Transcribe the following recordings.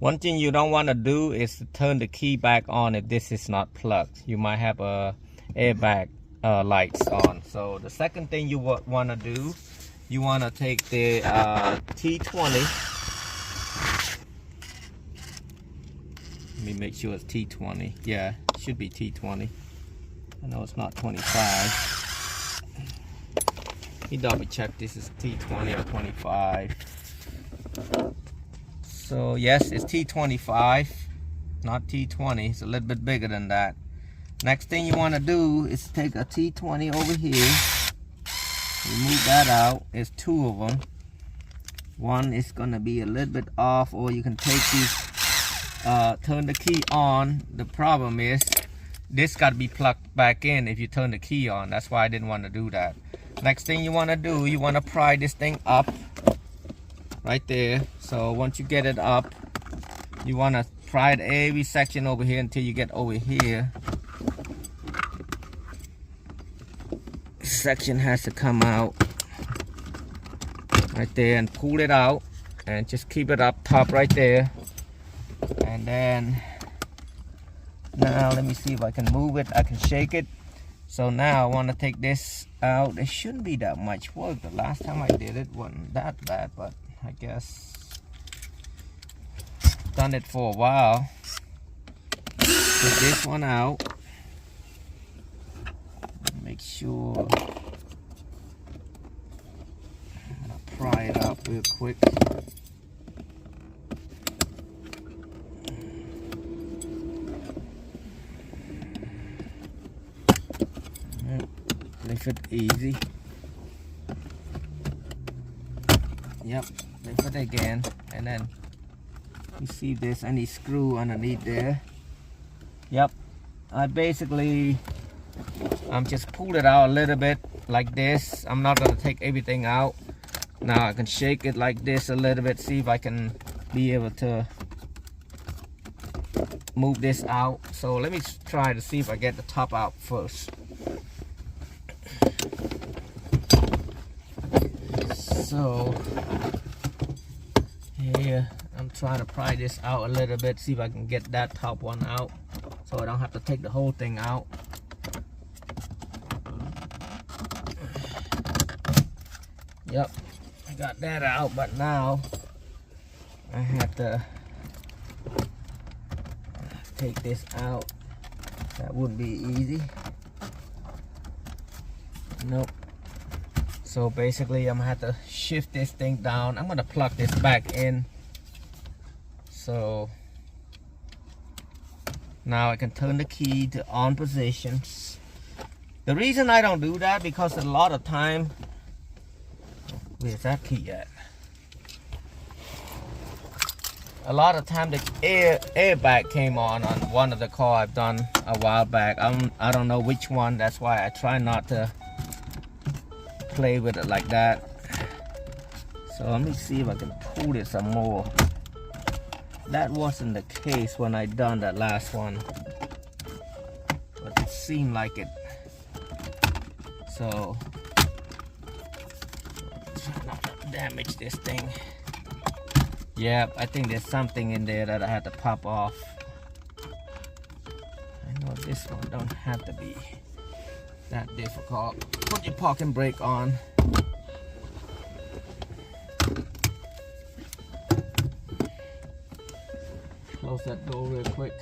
One thing you don't want to do is to turn the key back on if this is not plugged. You might have a airbag lights on. So the second thing you want to do, you want to take the T20. Let me make sure it's T20. Yeah, it should be T20. I know it's not 25. You double check this is T20 or 25. So yes, it's T25, not T20. It's a little bit bigger than that. Next thing you want to do is take a T20 over here. Remove that out. There's two of them. One is going to be a little bit off, or you can take these, turn the key on. The problem is this got to be plugged back in if you turn the key on. That's why I didn't want to do that. Next thing you want to do, you want to pry this thing up right there. So once you get it up, you want to pry it every section over here until you get over here. Section has to come out right there, and pull it out and just keep it up top right there. And then now let me see if I can move it. I can shake it. So now I want to take this out. It shouldn't be that much work. The last time I did it wasn't that bad, but I guess done it for a while. Take this one out. Make sure I'm gonna pry it up real quick. Lift it easy. Yep, lift it again, and then you see this any screw underneath there. Yep, I'm just pull it out a little bit like this. I'm not gonna take everything out. Now I can shake it like this a little bit, see if I can be able to move this out. So let me try to see if I get the top out first. So here I'm trying to pry this out a little bit, see if I can get that top one out so I don't have to take the whole thing out. Yep, I got that out, but now I have to take this out. That wouldn't be easy. Nope. So basically I'm gonna have to shift this thing down. I'm gonna plug this back in. So now I can turn the key to on positions. The reason I don't do that, because a lot of time, where's that key at? A lot of time the airbag came on one of the car I've done a while back. I don't know which one. That's why I try not to play with it like that. So let me see if I can pull it some more. That wasn't the case when I done that last one, but it seemed like it. So try not to damage this thing. Yeah, I think there's something in there that I had to pop off. I know this one don't have to be that difficult. Put your parking brake on. Close that door real quick.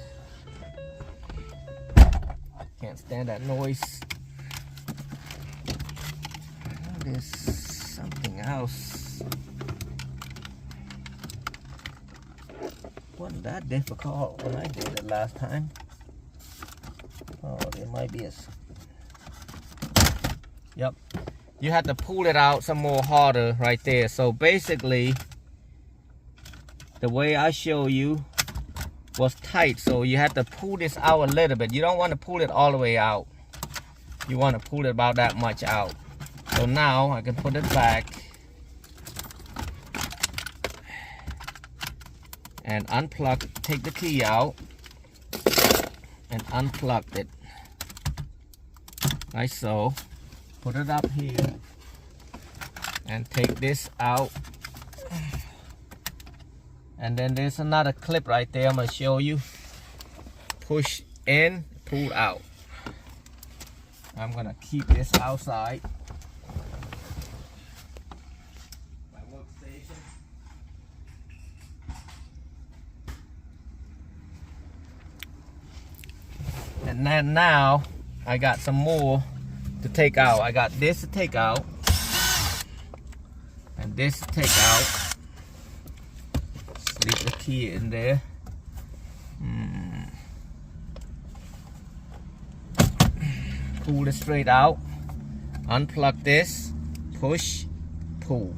Can't stand that noise. There's something else. Wasn't that difficult when I did it last time. Oh, there might be a... Yep, you have to pull it out some more harder right there. So basically the way I show you was tight, so you have to pull this out a little bit. You don't want to pull it all the way out. You want to pull it about that much out. So now I can put it back and unplug, take the key out and unplug it like so. Put it up here and take this out And then there's another clip right there I'm going to show you. Push in, pull out. I'm going to keep this outside my workstation. And then now I got some more to take out. I got this to take out and this to take out. Slip the key in there. Pull it straight out. Unplug this. Push, pull.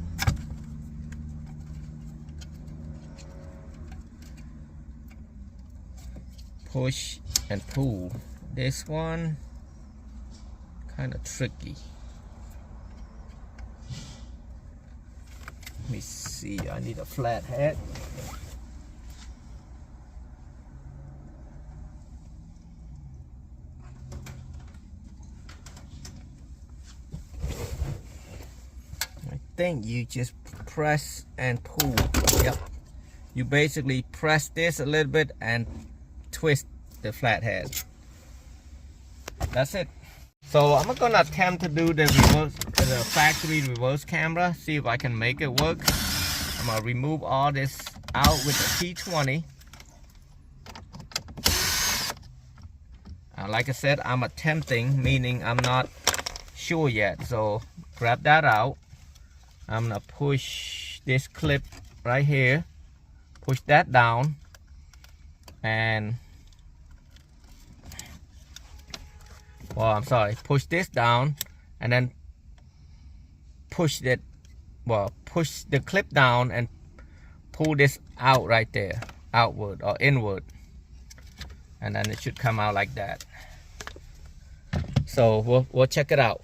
Push and pull. This one kind of tricky. Let me see. I need a flat head. I think you just press and pull. Yep. You basically press this a little bit and twist the flathead. That's it. So I'm gonna attempt to do the factory reverse camera, see if I can make it work. I'm gonna remove all this out with the T20. Like I said, I'm attempting, meaning I'm not sure yet. So grab that out. I'm gonna push this clip right here, push that down, and push this down, and then push that, push the clip down and pull this out right there, outward or inward, and then it should come out like that. So we'll check it out.